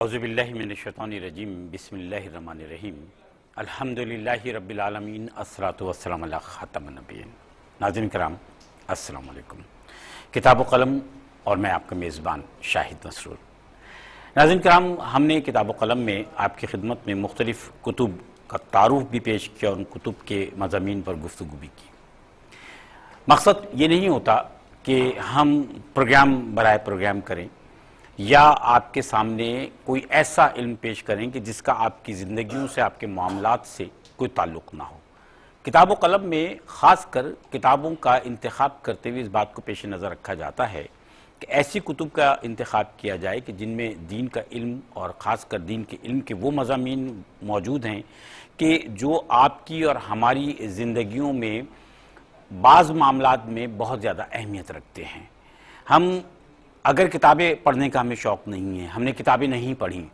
اعوذ باللہ من الشیطان الرجیم بسم اللہ الرحمن الرحیم الحمدللہ رب العالمین الصلاۃ والسلام علی خاتم النبیین۔ ناظرین کرام السلام علیکم۔ کتاب و قلم اور میں آپ کا میزبان شاہد مسرور۔ ناظرین کرام، ہم نے کتاب و قلم میں آپ کی خدمت میں مختلف کتب کا تعارف بھی پیش کیا اور ان کتب کے مضامین پر گفتگو بھی کی۔ مقصد یہ نہیں ہوتا کہ ہم پروگرام برائے پروگرام کریں یا آپ کے سامنے کوئی ایسا علم پیش کریں کہ جس کا آپ کی زندگیوں سے، آپ کے معاملات سے کوئی تعلق نہ ہو۔ کتاب و قلم میں خاص کر کتابوں کا انتخاب کرتے ہوئے اس بات کو پیش نظر رکھا جاتا ہے کہ ایسی کتب کا انتخاب کیا جائے کہ جن میں دین کا علم اور خاص کر دین کے علم کے وہ مضامین موجود ہیں کہ جو آپ کی اور ہماری زندگیوں میں بعض معاملات میں بہت زیادہ اہمیت رکھتے ہیں۔ ہم اگر کتابیں پڑھنے کا ہمیں شوق نہیں ہے، ہم نے کتابیں نہیں پڑھی،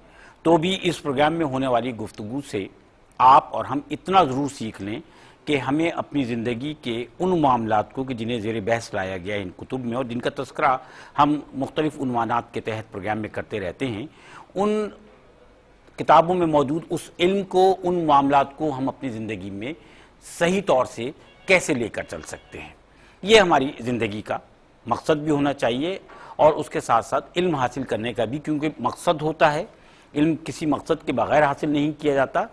تو بھی اس پروگرام میں ہونے والی گفتگو سے آپ اور ہم اتنا ضرور سیکھ لیں کہ ہمیں اپنی زندگی کے ان معاملات کو کہ جنہیں زیر بحث لایا گیا ہے ان کتب میں اور جن کا تذکرہ ہم مختلف عنوانات کے تحت پروگرام میں کرتے رہتے ہیں، ان کتابوں میں موجود اس علم کو، ان معاملات کو ہم اپنی زندگی میں صحیح طور سے کیسے لے کر چل سکتے ہیں۔ یہ ہماری زندگی کا مقصد بھی ہونا چاہیے اور اس کے ساتھ ساتھ علم حاصل کرنے کا بھی، کیونکہ مقصد ہوتا ہے، علم کسی مقصد کے بغیر حاصل نہیں کیا جاتا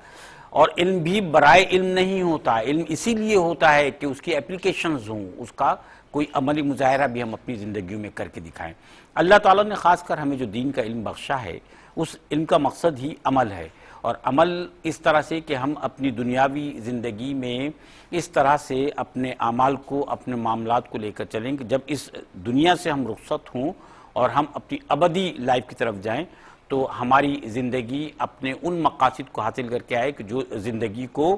اور علم بھی برائے علم نہیں ہوتا۔ علم اسی لیے ہوتا ہے کہ اس کی اپلیکیشنز ہوں، اس کا کوئی عملی مظاہرہ بھی ہم اپنی زندگیوں میں کر کے دکھائیں۔ اللہ تعالیٰ نے خاص کر ہمیں جو دین کا علم بخشا ہے، اس علم کا مقصد ہی عمل ہے، اور عمل اس طرح سے کہ ہم اپنی دنیاوی زندگی میں اس طرح سے اپنے اعمال کو، اپنے معاملات کو لے کر چلیں کہ جب اس دنیا سے ہم رخصت ہوں اور ہم اپنی ابدی لائف کی طرف جائیں تو ہماری زندگی اپنے ان مقاصد کو حاصل کر کے آئے کہ جو زندگی کو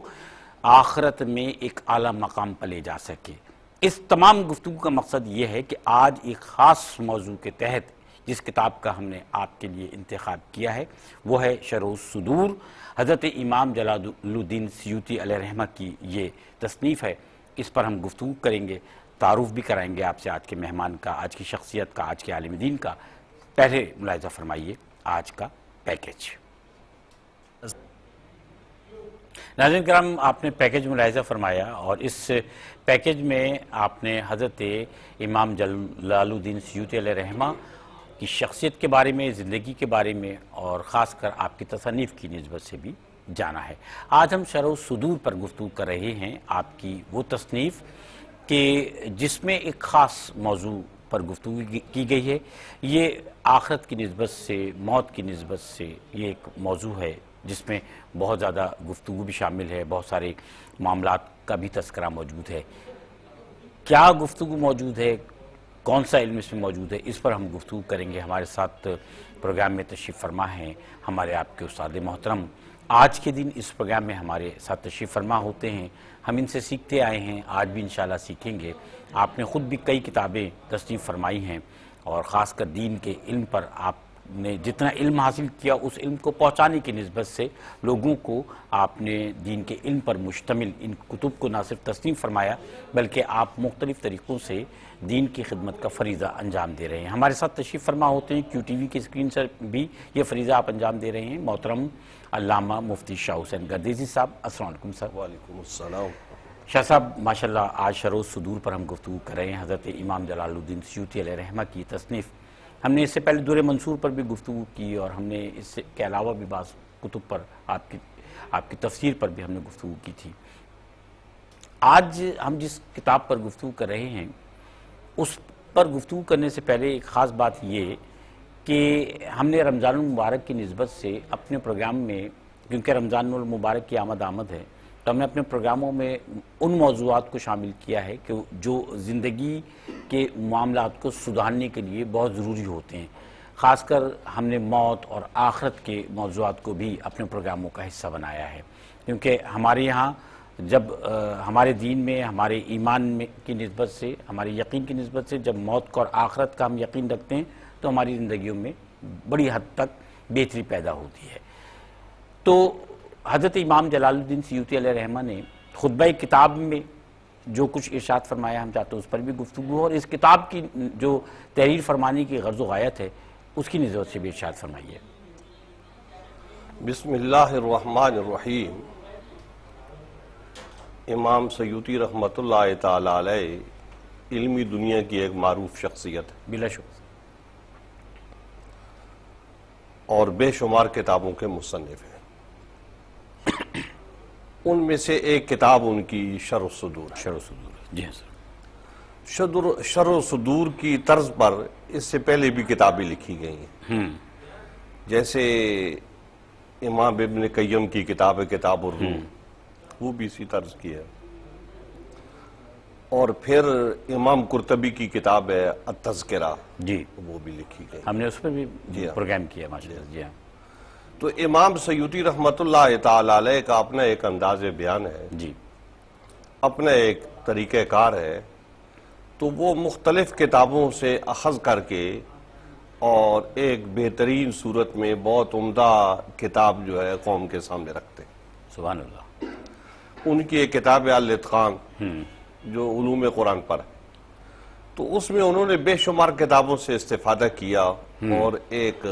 آخرت میں ایک اعلیٰ مقام پر لے جا سکے۔ اس تمام گفتگو کا مقصد یہ ہے کہ آج ایک خاص موضوع کے تحت جس کتاب کا ہم نے آپ کے لیے انتخاب کیا ہے وہ ہے شرح الصدور، حضرت امام جلال الدین سیوطی علیہ رحمہ کی یہ تصنیف ہے۔ اس پر ہم گفتگو کریں گے، تعارف بھی کرائیں گے آپ سے آج کے مہمان کا، آج کی شخصیت کا، آج کے عالم دین کا۔ پہلے ملاحظہ فرمائیے آج کا پیکیج۔ ناظرین کرام، آپ نے پیکیج ملاحظہ فرمایا اور اس پیکیج میں آپ نے حضرت امام جلال الدین سیوطی علیہ رحمہ کی شخصیت کے بارے میں، زندگی کے بارے میں اور خاص کر آپ کی تصانیف کی نسبت سے بھی جانا ہے۔ آج ہم شرح الصدور پر گفتگو کر رہے ہیں، آپ کی وہ تصنیف کہ جس میں ایک خاص موضوع پر گفتگو کی گئی ہے۔ یہ آخرت کی نسبت سے، موت کی نسبت سے یہ ایک موضوع ہے جس میں بہت زیادہ گفتگو بھی شامل ہے، بہت سارے معاملات کا بھی تذکرہ موجود ہے۔ کیا گفتگو موجود ہے، کون سا علم اس میں موجود ہے، اس پر ہم گفتگو کریں گے۔ ہمارے ساتھ پروگرام میں تشریف فرما ہیں ہمارے آپ کے استاد محترم، آج کے دن اس پروگرام میں ہمارے ساتھ تشریف فرما ہوتے ہیں، ہم ان سے سیکھتے آئے ہیں، آج بھی انشاءاللہ سیکھیں گے۔ آپ نے خود بھی کئی کتابیں تصنیف فرمائی ہیں اور خاص کر دین کے علم پر آپ نے جتنا علم حاصل کیا اس علم کو پہنچانے کی نسبت سے لوگوں کو آپ نے دین کے علم پر مشتمل ان کتب کو نہ صرف تصنیف فرمایا بلکہ آپ مختلف طریقوں سے دین کی خدمت کا فریضہ انجام دے رہے ہیں۔ ہمارے ساتھ تشریف فرما ہوتے ہیں کیو ٹی وی کی اسکرین سے بھی یہ فریضہ آپ انجام دے رہے ہیں، محترم علامہ مفتی شاہ حسین گردیزی صاحب۔ السلام علیکم سر۔ وعلیکم السلام۔ شاہ صاحب، ماشاءاللہ آج شرح الصدور پر ہم گفتگو کر رہے ہیں، حضرت امام جلال الدین سیوطی علیہ رحمہ کی تصنیف۔ ہم نے اس سے پہلے دور منصور پر بھی گفتگو کی اور ہم نے اس کے علاوہ بھی بعض کتب پر آپ کی تفسیر پر بھی ہم نے گفتگو کی تھی۔ آج ہم جس کتاب پر گفتگو کر رہے ہیں اس پر گفتگو کرنے سے پہلے ایک خاص بات یہ کہ ہم نے رمضان المبارک کی نسبت سے اپنے پروگرام میں، کیونکہ رمضان المبارک کی آمد ہے، تو ہم نے اپنے پروگراموں میں ان موضوعات کو شامل کیا ہے کہ جو زندگی کے معاملات کو سدھارنے کے لیے بہت ضروری ہوتے ہیں۔ خاص کر ہم نے موت اور آخرت کے موضوعات کو بھی اپنے پروگراموں کا حصہ بنایا ہے، کیونکہ ہمارے یہاں جب ہمارے دین میں، ہمارے ایمان میں کی نسبت سے، ہمارے یقین کی نسبت سے جب موت کو اور آخرت کا ہم یقین رکھتے ہیں تو ہماری زندگیوں میں بڑی حد تک بہتری پیدا ہوتی ہے۔ تو حضرت امام جلال الدین سیوطی علیہ رحمہ نے خطبہ کتاب میں جو کچھ ارشاد فرمایا، ہم چاہتے ہیں اس پر بھی گفتگو اور اس کتاب کی جو تحریر فرمانے کی غرض و غایت ہے اس کی نسبت سے بھی ارشاد فرمائیے۔ بسم اللہ الرحمن الرحیم۔ امام سیوطی رحمۃ اللہ تعالی علیہ علمی دنیا کی ایک معروف شخصیت ہے، بلا شبہ، اور بے شمار کتابوں کے مصنف ہیں۔ ان میں سے ایک کتاب ان کی شرح الصدور ہے۔ شرح الصدور، جی ہاں سر۔ شرح الصدور کی طرز پر اس سے پہلے بھی کتابیں لکھی گئی ہیں، جیسے امام ابن قیم کی کتاب ہے کتاب الروح، وہ بھی اسی طرز کی ہے، اور پھر امام قرطبی کی کتاب ہے التذکرہ، جی وہ بھی لکھی گئی۔ ہم نے اس پہ بھی جی ہاں۔ پروگرام کیا ماشاءاللہ، جی ہاں۔ تو امام سیوطی رحمۃ اللہ تعالی علیہ کا اپنا ایک انداز بیان ہے، جی اپنا ایک طریقہ کار ہے، تو وہ مختلف کتابوں سے اخذ کر کے اور ایک بہترین صورت میں بہت عمدہ کتاب جو ہے قوم کے سامنے رکھتے ہیں۔ سبحان اللہ۔ ان کی ایک کتاب ہے الاتقان، جو علوم قرآن پر ہے، تو اس میں انہوں نے بے شمار کتابوں سے استفادہ کیا اور ایک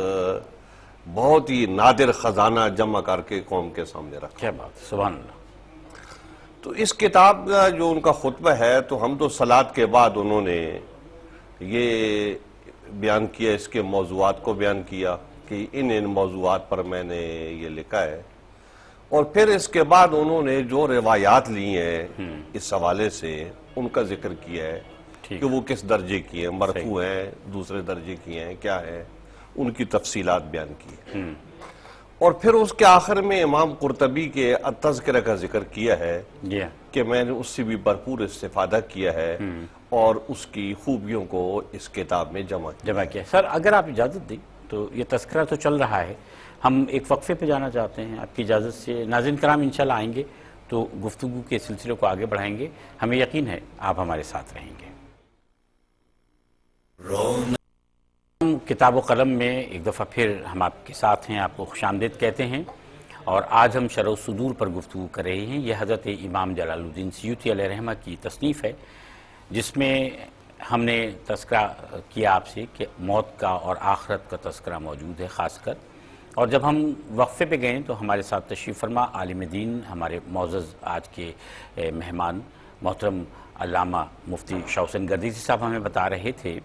بہت ہی نادر خزانہ جمع کر کے قوم کے سامنے رکھا۔ کیا بات، سبحان اللہ۔ تو اس کتاب کا جو ان کا خطبہ ہے، تو حمد و صلات کے بعد انہوں نے یہ بیان کیا، اس کے موضوعات کو بیان کیا کہ ان موضوعات پر میں نے یہ لکھا ہے، اور پھر اس کے بعد انہوں نے جو روایات لی ہیں اس حوالے سے ان کا ذکر کیا ہے کہ وہ کس درجے کی ہیں، مرفوع ہیں، دوسرے درجے کی ہیں، کیا ہے، ان کی تفصیلات بیان کی ہیں۔ اور پھر اس کے آخر میں امام قرطبی کے التذکرہ کا ذکر کیا ہے جی ہاں، کہ میں نے اس سے بھی بھرپور استفادہ کیا ہے اور اس کی خوبیوں کو اس کتاب میں جمع کیا۔ سر اگر آپ اجازت دیں تو یہ تذکرہ تو چل رہا ہے، ہم ایک وقفے پہ جانا چاہتے ہیں آپ کی اجازت سے۔ ناظرین کرام انشاءاللہ آئیں گے تو گفتگو کے سلسلے کو آگے بڑھائیں گے، ہمیں یقین ہے آپ ہمارے ساتھ رہیں گے۔ کتاب و قلم میں ایک دفعہ پھر ہم آپ کے ساتھ ہیں، آپ کو خوش آمدید کہتے ہیں، اور آج ہم شرح الصدور پر گفتگو کر رہے ہیں۔ یہ حضرت امام جلال الدین سیوطی علیہ رحمہ کی تصنیف ہے، جس میں ہم نے تذکرہ کیا آپ سے کہ موت کا اور آخرت کا تذکرہ موجود ہے خاص کر۔ اور جب ہم وقفے پہ گئے تو ہمارے ساتھ تشریف فرما عالم دین، ہمارے معزز آج کے مہمان محترم علامہ مفتی شاہ حسین گردیسی صاحب ہمیں بتا رہے تھے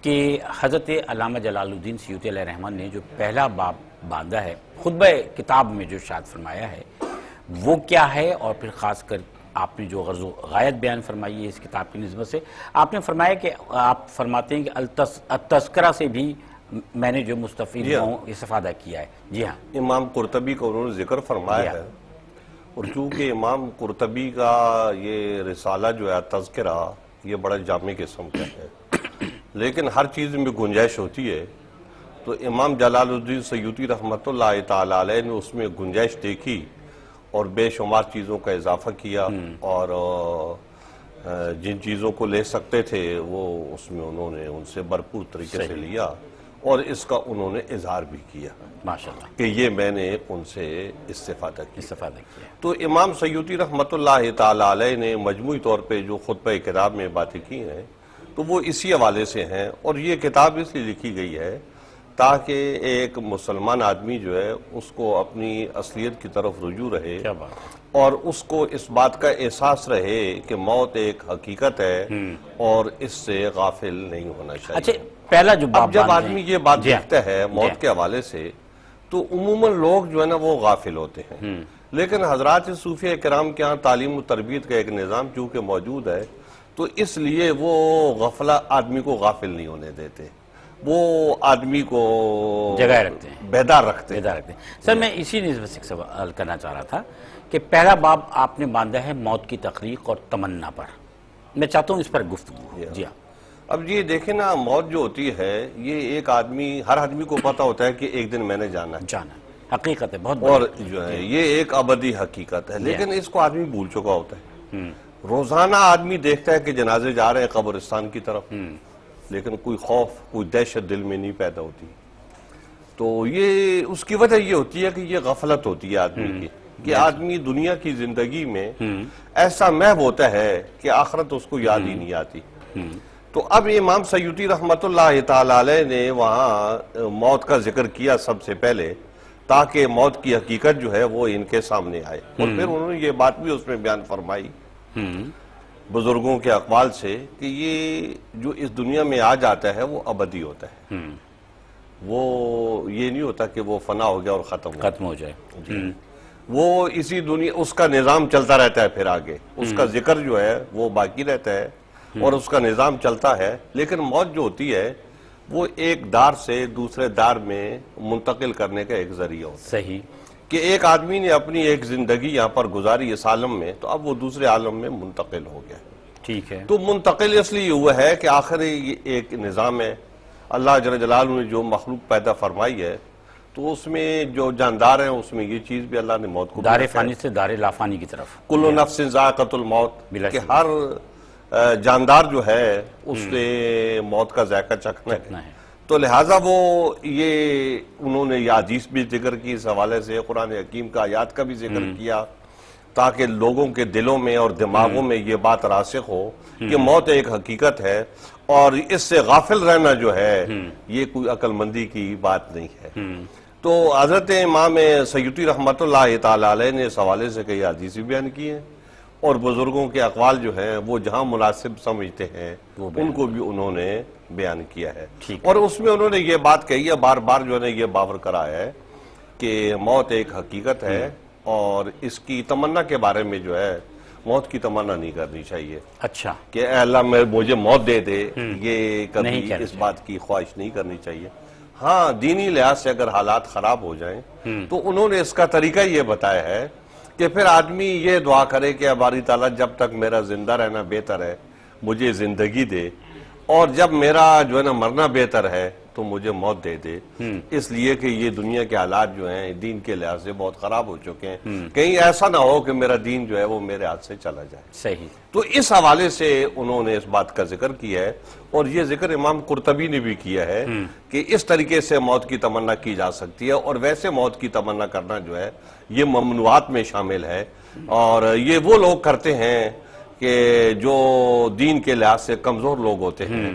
کہ حضرت علامہ جلال الدین سیوطی علیہ رحمہ نے جو پہلا باب باندھا ہے خطبہ کتاب میں جو ارشاد فرمایا ہے وہ کیا ہے، اور پھر خاص کر آپ نے جو غرض و غایت بیان فرمائی ہے اس کتاب کی نسبت سے، آپ نے فرمایا کہ آپ فرماتے ہیں کہ التذکرہ سے بھی میں نے جو مستفید ہوں استفادہ کیا ہے۔ جی ہاں، امام قرطبی کا انہوں نے ذکر فرمایا ہے، اور چونکہ امام قرطبی کا یہ رسالہ جو ہے تذکرہ یہ بڑا جامع قسم کا ہے، لیکن ہر چیز میں گنجائش ہوتی ہے، تو امام جلال الدین سیوطی رحمۃ اللہ تعالی علیہ نے اس میں گنجائش دیکھی اور بے شمار چیزوں کا اضافہ کیا، اور جن چیزوں کو لے سکتے تھے وہ اس میں انہوں نے ان سے بھرپور طریقے سے لیا، اور اس کا انہوں نے اظہار بھی کیا ماشاءاللہ کہ یہ میں نے ان سے استفادہ کیا۔ کیا۔ تو امام سیوطی رحمۃ اللہ تعالی علیہ نے مجموعی طور پہ جو خطبہ کتاب میں باتیں کی ہیں تو وہ اسی حوالے سے ہیں، اور یہ کتاب اس لیے لکھی گئی ہے تاکہ ایک مسلمان آدمی جو ہے اس کو اپنی اصلیت کی طرف رجوع رہے، کیا بات ہے، اور اس کو اس بات کا احساس رہے کہ موت ایک حقیقت ہے اور اس سے غافل نہیں ہونا چاہیے۔ اچھا پہلا جو باب اب جب باندھے آدمی ہیں، یہ بات جی ہاں، دیکھتا ہے موت کے حوالے سے تو عموماً لوگ جو ہے نا وہ غافل ہوتے ہیں، لیکن حضرات صوفیہ کرام کے ہاں تعلیم و تربیت کا ایک نظام چونکہ موجود ہے تو اس لیے وہ غفلہ آدمی کو غافل نہیں ہونے دیتے، وہ آدمی کو جگہ رکھتے ہیں، بیدار رکھتے ہیں۔ سر میں اسی نسبت سے سوال کرنا چاہ رہا تھا کہ پہلا باب آپ نے باندھا ہے موت کی تخلیق اور تمنا پر، میں چاہتا ہوں اس پر گفتگو ہو۔ جی ہاں، اب یہ دیکھیں نا، موت جو ہوتی ہے یہ ایک آدمی، ہر آدمی کو پتا ہوتا ہے کہ ایک دن میں نے جانا ہے، جانا حقیقت ہے، بہت اور بڑی جو ہے یہ ایک ابدی حقیقت ہے، لیکن اس کو آدمی بھول چکا ہوتا ہے۔ روزانہ آدمی دیکھتا ہے کہ جنازے جا رہے ہیں قبرستان کی طرف، لیکن کوئی خوف، کوئی دہشت دل میں نہیں پیدا ہوتی۔ تو یہ اس کی وجہ یہ ہوتی ہے کہ یہ غفلت ہوتی ہے آدمی کی، کہ آدمی دنیا کی زندگی میں ایسا محو ہوتا ہے کہ آخرت اس کو یاد ہی نہیں آتی۔ تو اب امام سیوطی رحمۃ اللہ تعالی علیہ نے وہاں موت کا ذکر کیا سب سے پہلے، تاکہ موت کی حقیقت جو ہے وہ ان کے سامنے آئے. اور پھر انہوں نے یہ بات بھی اس میں بیان فرمائی بزرگوں کے اقوال سے کہ یہ جو اس دنیا میں آ جاتا ہے وہ ابدی ہوتا ہے. وہ یہ نہیں ہوتا کہ وہ فنا ہو گیا اور ختم ہو جائے. وہ اسی دنیا اس کا نظام چلتا رہتا ہے. پھر آگے اس کا ذکر جو ہے وہ باقی رہتا ہے اور اس کا نظام چلتا ہے. لیکن موت جو ہوتی ہے وہ ایک دار سے دوسرے دار میں منتقل کرنے کا ایک ذریعہ ہوتا ہے. صحیح. کہ ایک آدمی نے اپنی ایک زندگی یہاں پر گزاری اس عالم میں، تو اب وہ دوسرے عالم میں منتقل ہو گیا. ٹھیک ہے. تو منتقل اس لیے ہوا ہے کہ آخر یہ ایک نظام ہے. اللہ جل جلالہ نے جو مخلوق پیدا فرمائی ہے تو اس میں جو جاندار ہیں اس میں یہ چیز بھی اللہ نے موت کو دار فانی سے دار لافانی کی طرف. کل نفس ذائقۃ الموت، کہ ہر جاندار جو ہے اس نے موت کا ذائقہ چکھنا ہے. تو لہٰذا وہ یہ انہوں نے یہ حدیث بھی ذکر کی اس حوالے سے، قرآن حکیم کا آیات کا بھی ذکر کیا تاکہ لوگوں کے دلوں میں اور دماغوں میں یہ بات راسخ ہو کہ موت ایک حقیقت ہے اور اس سے غافل رہنا جو ہے یہ کوئی عقل مندی کی بات نہیں ہے. تو حضرت امام سیوطی رحمۃ اللہ تعالی علیہ نے اس حوالے سے کئی حدیث بیان کی ہیں اور بزرگوں کے اقوال جو ہیں وہ جہاں مناسب سمجھتے ہیں ان کو بھی انہوں نے بیان کیا ہے. اور اس میں انہوں نے یہ بات کہی ہے، بار بار جو ہے یہ باور کرایا ہے کہ موت ایک حقیقت ہے اور اس کی تمنا کے بارے میں جو ہے موت کی تمنا نہیں کرنی چاہیے. اچھا. کہ اے اللہ مجھے موت دے دے، یہ کبھی اس بات کی خواہش نہیں کرنی چاہیے. ہاں دینی لحاظ سے اگر حالات خراب ہو جائیں تو انہوں نے اس کا طریقہ یہ بتایا ہے کہ پھر آدمی یہ دعا کرے کہ باری تعالیٰ جب تک میرا زندہ رہنا بہتر ہے مجھے زندگی دے، اور جب میرا جو ہے نا مرنا بہتر ہے تو مجھے موت دے دے. اس لیے کہ یہ دنیا کے حالات جو ہیں دین کے لحاظ سے بہت خراب ہو چکے ہیں، کہیں ایسا نہ ہو کہ میرا دین جو ہے وہ میرے ہاتھ سے چلا جائے. صحیح. تو اس حوالے سے انہوں نے اس بات کا ذکر کیا ہے اور یہ ذکر امام قرطبی نے بھی کیا ہے کہ اس طریقے سے موت کی تمنا کی جا سکتی ہے. اور ویسے موت کی تمنا کرنا جو ہے یہ ممنوعات میں شامل ہے اور یہ وہ لوگ کرتے ہیں کہ جو دین کے لحاظ سے کمزور لوگ ہوتے ہیں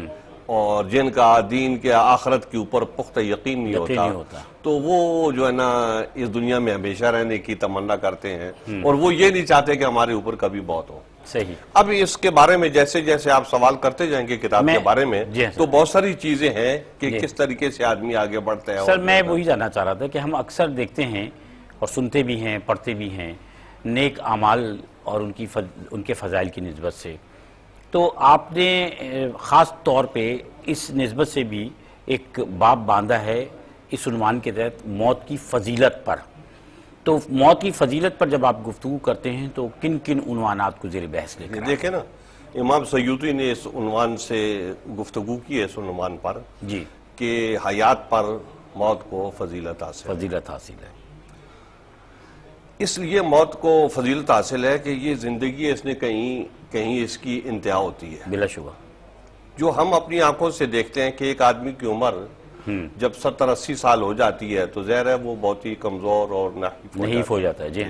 اور جن کا دین کے آخرت کے اوپر پختہ یقین نہیں ہوتا، تو وہ جو ہے نا اس دنیا میں ہمیشہ رہنے کی تمنا کرتے ہیں اور وہ یہ نہیں چاہتے کہ ہمارے اوپر کبھی موت ہو. صحیح. اب اس کے بارے میں جیسے جیسے آپ سوال کرتے جائیں گے کتاب کے بارے میں تو بہت ساری چیزیں ہیں کہ کس طریقے سے آدمی آگے بڑھتا ہے. سر میں وہی جاننا چاہ رہا تھا کہ ہم اکثر دیکھتے ہیں اور سنتے بھی ہیں پڑھتے بھی ہیں نیک اعمال اور ان کے فضائل کی نسبت سے، تو آپ نے خاص طور پہ اس نسبت سے بھی ایک باب باندھا ہے اس عنوان کے تحت موت کی فضیلت پر. تو موت کی فضیلت پر جب آپ گفتگو کرتے ہیں تو کن کن عنوانات کو زیر بحث لے کر دیکھیں نا امام سیوطی نے اس عنوان سے گفتگو کی ہے اس عنوان پر جی کہ حیات پر موت کو فضیلت حاصل ہے. اس لیے موت کو فضیلت حاصل ہے کہ یہ زندگی اس نے کہیں اس کی انتہا ہوتی ہے. بلا شبہ جو ہم اپنی آنکھوں سے دیکھتے ہیں کہ ایک آدمی کی عمر جب 70-80 سال ہو جاتی ہے تو ظاہر ہے وہ بہت ہی کمزور اور نحیف ہو جاتا ہے. جی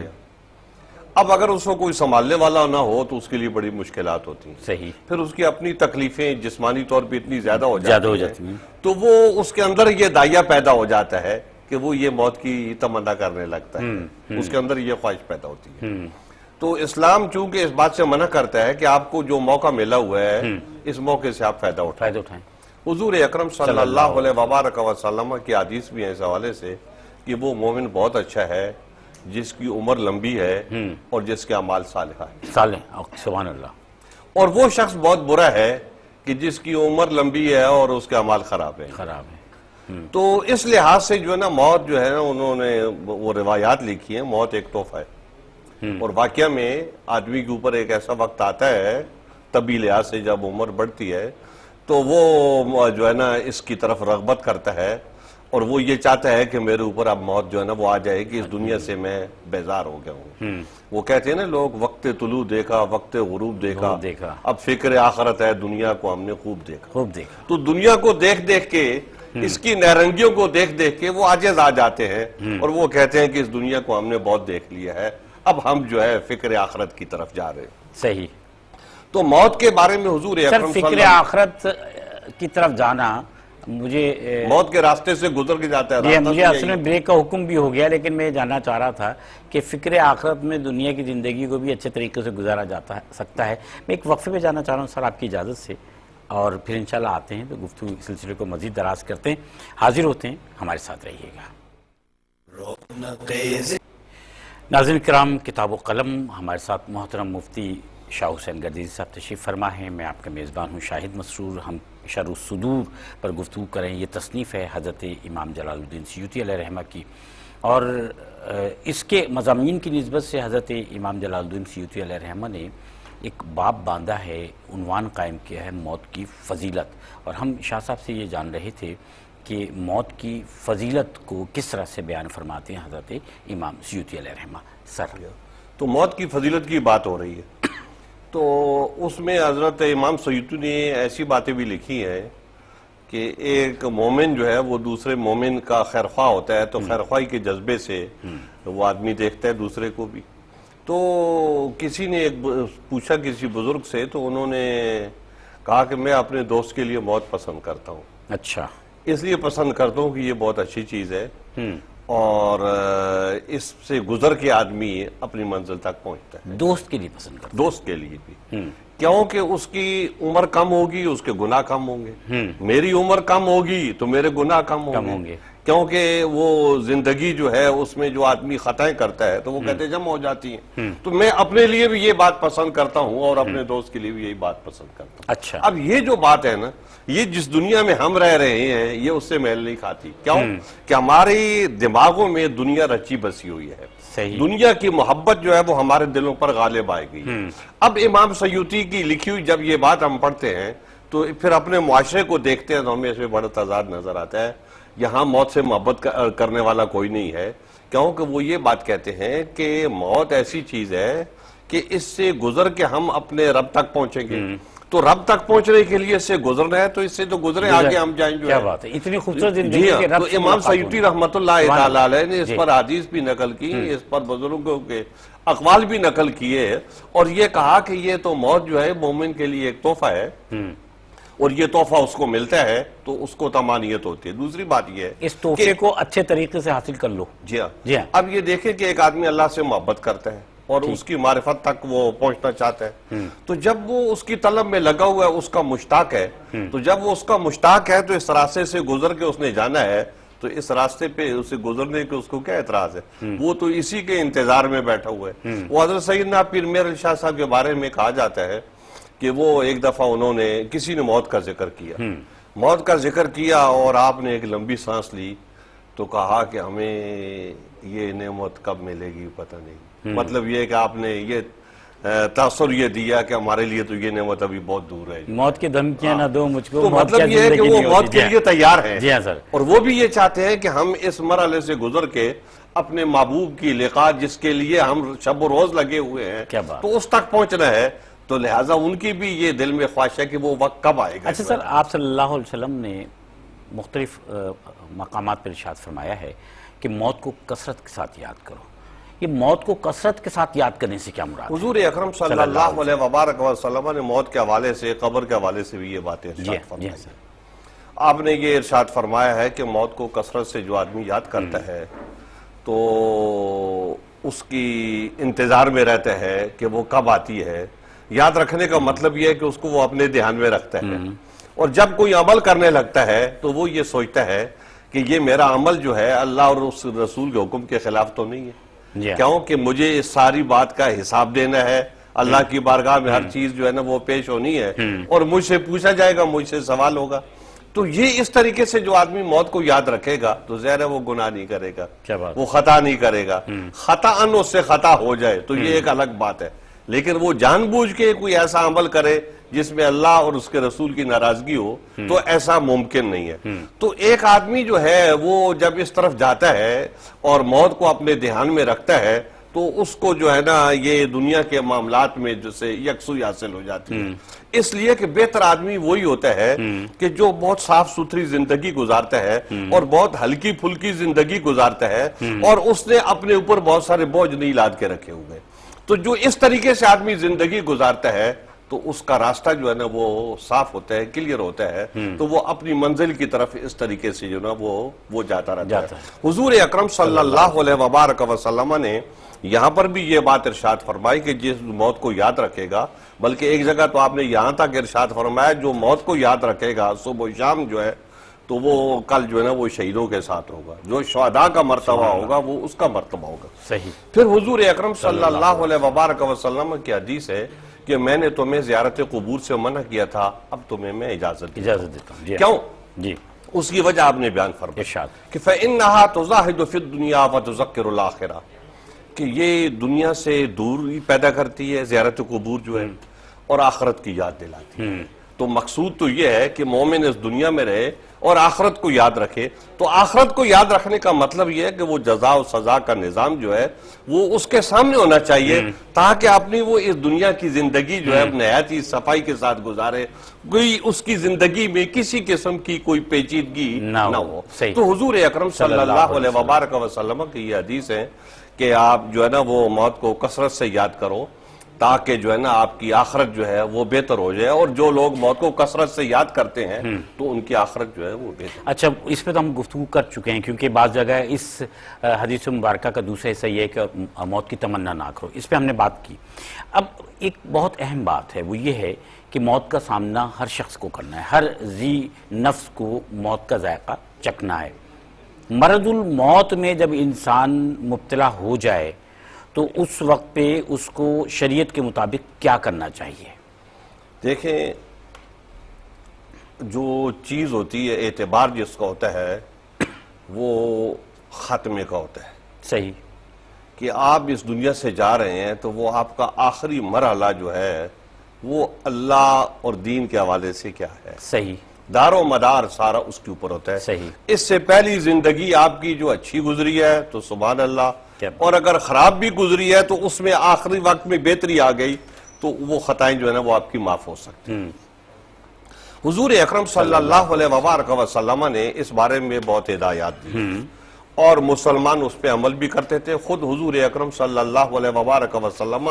اب اگر اس کو کوئی سنبھالنے والا نہ ہو تو اس کے لیے بڑی مشکلات ہوتی ہیں. صحیح. پھر اس کی اپنی تکلیفیں جسمانی طور پہ اتنی زیادہ ہو جاتی ہیں تو وہ اس کے اندر یہ داعیہ پیدا ہو جاتا ہے کہ وہ یہ موت کی تمنا کرنے لگتا ہے، اس کے اندر یہ خواہش پیدا ہوتی ہے. تو اسلام چونکہ اس بات سے منع کرتا ہے کہ آپ کو جو موقع ملا ہوا ہے اس موقع سے آپ فائدہ اٹھائیں. حضور اکرم صلی اللہ علیہ وبارک وسلم کی حدیث بھی ہے اس حوالے سے کہ وہ مومن بہت اچھا ہے جس کی عمر لمبی ہے اور جس کے اعمال صالحہ ہے. سبحان اللہ. اور وہ شخص بہت برا ہے کہ جس کی عمر لمبی ہے اور اس کے اعمال خراب ہیں. تو اس لحاظ سے جو ہے نا موت جو ہے نا انہوں نے وہ روایات لکھی ہیں موت ایک تحفہ ہے اور واقعہ میں آدمی کے اوپر ایک ایسا وقت آتا ہے طبی لحاظ سے جب عمر بڑھتی ہے تو وہ جو ہے نا اس کی طرف رغبت کرتا ہے اور وہ یہ چاہتا ہے کہ میرے اوپر اب موت جو ہے نا وہ آ جائے کہ اس دنیا سے میں بیزار ہو گیا ہوں. وہ کہتے ہیں نا لوگ وقت طلوع دیکھا وقت غروب دیکھا اب فکر آخرت ہے دنیا کو ہم نے خوب دیکھا. تو دنیا کو دیکھ دیکھ کے اس کی نہرنگیوں کو دیکھ دیکھ کے وہ عاجز آ جاتے ہیں اور وہ کہتے ہیں کہ اس دنیا کو ہم نے بہت دیکھ لیا ہے اب ہم جو ہے فکر آخرت کی طرف جا رہے ہیں. صحیح. تو موت کے بارے میں حضور اکرم فکر آخرت کی طرف جانا مجھے موت کے راستے سے گزر کے جاتا ہے. مجھے اصل میں بریک کا حکم بھی ہو گیا، لیکن میں یہ جاننا چاہ رہا تھا کہ فکر آخرت میں دنیا کی زندگی کو بھی اچھے طریقے سے گزارا جاتا سکتا ہے. میں ایک وقفے پہ جانا چاہ رہا ہوں سر آپ کی اجازت سے، اور پھر انشاءاللہ آتے ہیں تو گفتگو سلسلے کو مزید دراز کرتے ہیں. حاضر ہوتے ہیں، ہمارے ساتھ رہیے گا. ناظرین کرام، کتاب و قلم، ہمارے ساتھ محترم مفتی شاہ حسین گردیزی صاحب تشریف فرما ہیں. میں آپ کا میزبان ہوں شاہد مسرور. ہم شرح الصدور پر گفتگو کریں. یہ تصنیف ہے حضرت امام جلال الدین سیوطی علیہ رحمہ کی، اور اس کے مضامین کی نسبت سے حضرت امام جلال الدین سیوطی علیہ رحمہ نے ایک باب باندھا ہے، عنوان قائم کیا ہے، موت کی فضیلت. اور ہم شاہ صاحب سے یہ جان رہے تھے کہ موت کی فضیلت کو کس طرح سے بیان فرماتے ہیں حضرت امام سیوطی علیہ رحمہ. سر تو موت کی فضیلت کی بات ہو رہی ہے، تو اس میں حضرت امام سیوطی نے ایسی باتیں بھی لکھی ہیں کہ ایک مومن جو ہے وہ دوسرے مومن کا خیرخواہ ہوتا ہے، تو خیرخواہی کے جذبے سے وہ آدمی دیکھتا ہے دوسرے کو بھی. تو کسی نے پوچھا کسی بزرگ سے، تو انہوں نے کہا کہ میں اپنے دوست کے لیے موت پسند کرتا ہوں. اچھا. اس لیے پسند کرتا ہوں کہ یہ بہت اچھی چیز ہے، اور اس سے گزر کے آدمی اپنی منزل تک پہنچتا ہے. دوست کے لیے پسند کرتا دوست کے لیے بھی، کیونکہ اس کی عمر کم ہوگی، اس کے گناہ کم ہوں گے. میری عمر کم ہوگی تو میرے گناہ کم ہوں گے، کیونکہ وہ زندگی جو ہے اس میں جو آدمی خطائیں کرتا ہے تو وہ کہتے جمع ہو جاتی ہیں. تو میں اپنے لیے بھی یہ بات پسند کرتا ہوں اور اپنے دوست کے لیے بھی یہی بات پسند کرتا ہوں. اچھا. اب یہ جو بات ہے نا، یہ جس دنیا میں ہم رہ رہے ہیں یہ اس سے میل نہیں کھاتی. کیوں کہ ہماری دماغوں میں دنیا رچی بسی ہوئی ہے. دنیا کی محبت جو ہے وہ ہمارے دلوں پر غالب آئے گئی. اب امام سیوطی کی لکھی ہوئی جب یہ بات ہم پڑھتے ہیں تو پھر اپنے معاشرے کو دیکھتے ہیں تو ہمیں اس میں بڑا تضاد نظر آتا ہے. یہاں موت سے محبت کرنے والا کوئی نہیں ہے، کیونکہ وہ یہ بات کہتے ہیں کہ موت ایسی چیز ہے کہ اس سے گزر کے ہم اپنے رب تک پہنچیں گے. تو رب تک پہنچنے کے لیے اس سے گزرنا ہے، تو اس سے تو گزرے آگے ہم جائیں. جو کیا بات ہے، اتنی خوبصورت زندگی کے رب تو امام سیوطی رحمۃ اللہ تعالی علیہ نے اس پر حدیث بھی نقل کی، اس پر بزرگوں کے اقوال بھی نقل کیے، اور یہ کہا کہ یہ تو موت جو ہے مومن کے لیے ایک تحفہ ہے، اور یہ تحفہ اس کو ملتا ہے تو اس کو طمانینت ہوتی ہے. دوسری بات یہ ہے اس تحفے کو اچھے طریقے سے حاصل کر لو. جی ہاں. اب یہ دیکھیں کہ ایک آدمی اللہ سے محبت کرتا ہے اور اس کی معرفت تک وہ پہنچنا چاہتا ہے، تو جب وہ اس کی طلب میں لگا ہوا ہے، اس کا مشتاق ہے، تو جب وہ اس کا مشتاق ہے تو اس راستے سے گزر کے اس نے جانا ہے، تو اس راستے پہ اسے گزرنے کے اس کو کیا اعتراض ہے؟ وہ تو اسی کے انتظار میں بیٹھا ہوا ہے. وہ حضرت سیدنا پیر میر علی شاہ صاحب کے بارے میں کہا جاتا ہے کہ وہ ایک دفعہ کسی نے موت کا ذکر کیا، موت کا ذکر کیا، اور آپ نے ایک لمبی سانس لی تو کہا کہ ہمیں یہ نعمت کب ملے گی پتہ نہیں. مطلب یہ کہ آپ نے یہ تاثر یہ دیا کہ ہمارے لیے تو یہ نعمت ابھی بہت دور ہے. موت کی دھمکیاں نہ دو مجھ کو. تو مطلب یہ ہے کہ وہ موت کے لیے تیار ہیں. جی ہاں سر. اور وہ بھی یہ چاہتے ہیں کہ ہم اس مرحلے سے گزر کے اپنے محبوب کی لقاء جس کے لیے ہم شب و روز لگے ہوئے ہیں تو اس تک پہنچنا ہے. تو لہٰذا ان کی بھی یہ دل میں خواہش ہے کہ وہ وقت کب آئے گا. اچھا سر، آپ صلی اللہ علیہ وسلم نے مختلف مقامات پر ارشاد فرمایا ہے کہ موت کو کثرت کے ساتھ یاد کرو. یہ موت کو کثرت کے ساتھ یاد کرنے سے کیا مراد ہے؟ حضور اکرم صلی اللہ علیہ وبارک وسلم نے موت کے حوالے سے، قبر کے حوالے سے بھی یہ باتیں ارشاد فرمائی. آپ نے یہ ارشاد فرمایا ہے کہ موت کو کثرت سے جو آدمی یاد کرتا ہے تو اس کی انتظار میں رہتا ہے کہ وہ کب آتی ہے. یاد رکھنے کا مطلب یہ ہے کہ اس کو وہ اپنے دھیان میں رکھتا ہے، اور جب کوئی عمل کرنے لگتا ہے تو وہ یہ سوچتا ہے کہ یہ میرا عمل جو ہے اللہ اور اس رسول کے حکم کے خلاف تو نہیں ہے، کیونکہ مجھے اس ساری بات کا حساب دینا ہے. اللہ کی بارگاہ میں ہر چیز جو ہے نا وہ پیش ہونی ہے، اور مجھ سے پوچھا جائے گا، مجھ سے سوال ہوگا. تو یہ اس طریقے سے جو آدمی موت کو یاد رکھے گا تو ظاہر ہے وہ گناہ نہیں کرے گا، وہ خطا نہیں کرے گا. خطاً اس سے خطا ہو جائے تو یہ ایک الگ بات ہے، لیکن وہ جان بوجھ کے کوئی ایسا عمل کرے جس میں اللہ اور اس کے رسول کی ناراضگی ہو تو ایسا ممکن نہیں ہے. تو ایک آدمی جو ہے وہ جب اس طرف جاتا ہے اور موت کو اپنے دھیان میں رکھتا ہے تو اس کو جو ہے نا یہ دنیا کے معاملات میں جسے یکسوئی حاصل ہو جاتی ہے. اس لیے کہ بہتر آدمی وہی ہوتا ہے کہ جو بہت صاف ستھری زندگی گزارتا ہے اور بہت ہلکی پھلکی زندگی گزارتا ہے، اور اس نے اپنے اوپر بہت سارے بوجھ نہیں لاد کے رکھے ہوئے. تو جو اس طریقے سے آدمی زندگی گزارتا ہے تو اس کا راستہ جو ہے نا وہ صاف ہوتا ہے، کلیئر ہوتا ہے، تو وہ اپنی منزل کی طرف اس طریقے سے جو نا وہ جاتا رہتا ہے۔ حضور اکرم صلی اللہ علیہ وبارک وسلم نے یہاں پر بھی یہ بات ارشاد فرمائی کہ جس موت کو یاد رکھے گا، بلکہ ایک جگہ تو آپ نے یہاں تک ارشاد فرمایا جو موت کو یاد رکھے گا صبح و شام جو ہے تو وہ کل جو ہے نا وہ شہیدوں کے ساتھ ہوگا، جو شہداء کا مرتبہ ہوگا وہ اس کا مرتبہ ہوگا۔ صحیح۔ پھر حضور اکرم صلی اللہ علیہ وبارک وسلم کی حدیث ہے کہ میں نے تمہیں زیارت قبور سے منع کیا تھا، اب تمہیں میں اجازت دیتا ہوں۔ کیوں؟ جی، اس کی وجہ آپ نے بیان فرمائی ارشاد کہ فَإِنَّهَا تُزَاحِدُ فِي الدُّنْيَا وَتُذَكِّرُ الْآخِرَةَ، کہ یہ دنیا سے دوری پیدا کرتی ہے زیارت قبور جو ہے، اور آخرت کی یاد دلاتی ہے۔ تو مقصود تو یہ ہے کہ مومن اس دنیا میں رہے اور آخرت کو یاد رکھے۔ تو آخرت کو یاد رکھنے کا مطلب یہ ہے کہ وہ جزا و سزا کا نظام جو ہے وہ اس کے سامنے ہونا چاہیے، تاکہ اپنی وہ اس دنیا کی زندگی جو ہے نہایت ہی صفائی کے ساتھ گزارے، کوئی اس کی زندگی میں کسی قسم کی کوئی پیچیدگی نہ ہو۔ تو حضور اکرم صلی اللہ علیہ وبارک وسلم کی یہ حدیث ہے کہ آپ جو ہے نا وہ موت کو کثرت سے یاد کرو، تاکہ جو ہے نا آپ کی آخرت جو ہے وہ بہتر ہو جائے، اور جو لوگ موت کو کثرت سے یاد کرتے ہیں تو ان کی آخرت جو ہے وہ بہتر۔ اچھا، اس پہ تو ہم گفتگو کر چکے ہیں، کیونکہ بعض جگہ اس حدیث مبارکہ کا دوسرا حصہ یہ ہے کہ موت کی تمنا نہ کرو، اس پہ ہم نے بات کی۔ اب ایک بہت اہم بات ہے، وہ یہ ہے کہ موت کا سامنا ہر شخص کو کرنا ہے، ہر ذی نفس کو موت کا ذائقہ چکھنا ہے۔ مرض الموت میں جب انسان مبتلا ہو جائے تو اس وقت پہ اس کو شریعت کے مطابق کیا کرنا چاہیے؟ دیکھیں، جو چیز ہوتی ہے اعتبار جس کا ہوتا ہے وہ خاتمے کا ہوتا ہے۔ صحیح۔ کہ آپ اس دنیا سے جا رہے ہیں تو وہ آپ کا آخری مرحلہ جو ہے وہ اللہ اور دین کے حوالے سے کیا ہے، صحیح، دار و مدار سارا اس کے اوپر ہوتا ہے۔ صحیح۔ اس سے پہلی زندگی آپ کی جو اچھی گزری ہے تو سبحان اللہ، اور اگر خراب بھی گزری ہے تو اس میں آخری وقت میں بہتری آ گئی تو وہ خطائیں جو ہے نا وہ آپ کی معاف ہو سکتی ہیں۔ حضور اکرم صلی اللہ علیہ وبارک وسلم نے اس بارے میں بہت ہدایات دی اور مسلمان اس پہ عمل بھی کرتے تھے۔ خود حضور اکرم صلی اللہ علیہ وبارک وسلم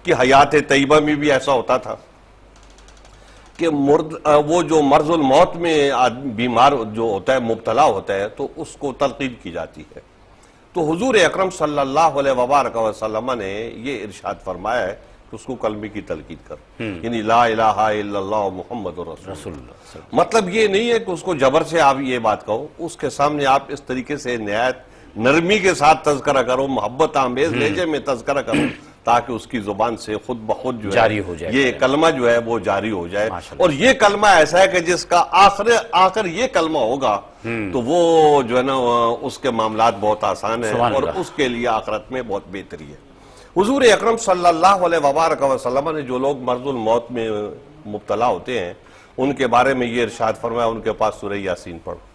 کی حیات طیبہ میں بھی ایسا ہوتا تھا کہ وہ جو مرض الموت میں بیمار جو ہوتا ہے، مبتلا ہوتا ہے، تو اس کو تلقین کی جاتی ہے۔ تو حضور اکرم صلی اللہ علیہ وبارک وسلم نے یہ ارشاد فرمایا ہے کہ اس کو کلمے کی تلقین کرو، یعنی لا الہ الا اللہ محمد رسول اللہ۔ مطلب یہ نہیں ہے کہ اس کو جبر سے آپ یہ بات کہو، اس کے سامنے آپ اس طریقے سے نہایت نرمی کے ساتھ تذکرہ کرو، محبت آمیز لہجے میں تذکرہ کرو، تاکہ اس کی زبان سے خود بخود جو جاری ہو جائے، یہ کلمہ جو ہے وہ جاری ہو جائے۔ اور یہ کلمہ ایسا ہے کہ جس کا آخر یہ کلمہ ہوگا تو وہ جو ہے نا اس کے معاملات بہت آسان ہیں اور اس کے لیے آخرت میں بہت بہتری ہے۔ حضور اکرم صلی اللہ علیہ وبارک وسلم نے جو لوگ مرض الموت میں مبتلا ہوتے ہیں ان کے بارے میں یہ ارشاد فرمایا ان کے پاس سورہ یاسین پڑھو۔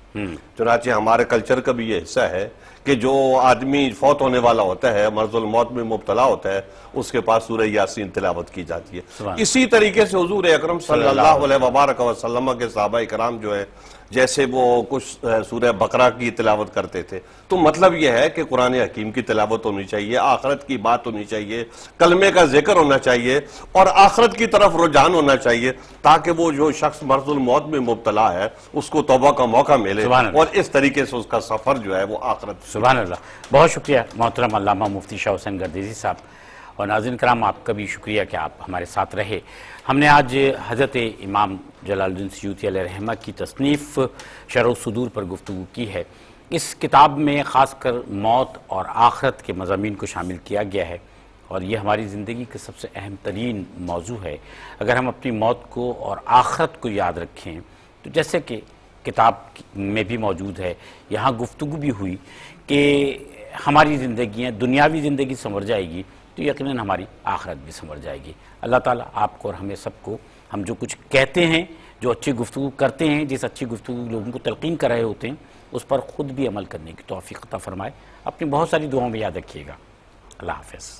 چنانچہ ہمارے کلچر کا بھی یہ حصہ ہے کہ جو آدمی فوت ہونے والا ہوتا ہے، مرض الموت میں مبتلا ہوتا ہے، اس کے پاس سورہ یاسین تلاوت کی جاتی ہے۔ اسی طریقے سے حضور اکرم صلی اللہ علیہ وبارک وسلم کے صحابہ کرام جو ہے جیسے وہ کچھ سورہ بقرہ کی تلاوت کرتے تھے، تو مطلب یہ ہے کہ قرآن حکیم کی تلاوت ہونی چاہیے، آخرت کی بات ہونی چاہیے، کلمے کا ذکر ہونا چاہیے اور آخرت کی طرف رجحان ہونا چاہیے، تاکہ وہ جو شخص مرض الموت میں مبتلا ہے اس کو توبہ کا موقع ملے اور اس طریقے سے اس کا سفر جو ہے وہ آخرت۔ سبحان اللہ، بہت شکریہ محترم علامہ مفتی شاہ حسین گردیزی صاحب، اور ناظرین کرام آپ کا بھی شکریہ کہ آپ ہمارے ساتھ رہے۔ ہم نے آج حضرت امام جلال الدین سیوطی علیہ رحمہ کی تصنیف شرح الصدور پر گفتگو کی ہے۔ اس کتاب میں خاص کر موت اور آخرت کے مضامین کو شامل کیا گیا ہے، اور یہ ہماری زندگی کا سب سے اہم ترین موضوع ہے۔ اگر ہم اپنی موت کو اور آخرت کو یاد رکھیں تو جیسے کہ کتاب میں بھی موجود ہے، یہاں گفتگو بھی ہوئی کہ ہماری زندگیاں، دنیاوی زندگی سنور جائے گی تو یقیناً ہماری آخرت بھی سنور جائے گی۔ اللہ تعالیٰ آپ کو اور ہمیں سب کو، ہم جو کچھ کہتے ہیں، جو اچھی گفتگو کرتے ہیں، جس اچھی گفتگو لوگوں کو تلقین کر رہے ہوتے ہیں، اس پر خود بھی عمل کرنے کی توفیق عطا فرمائے۔ اپنی بہت ساری دعاؤں میں یاد رکھیے گا۔ اللہ حافظ۔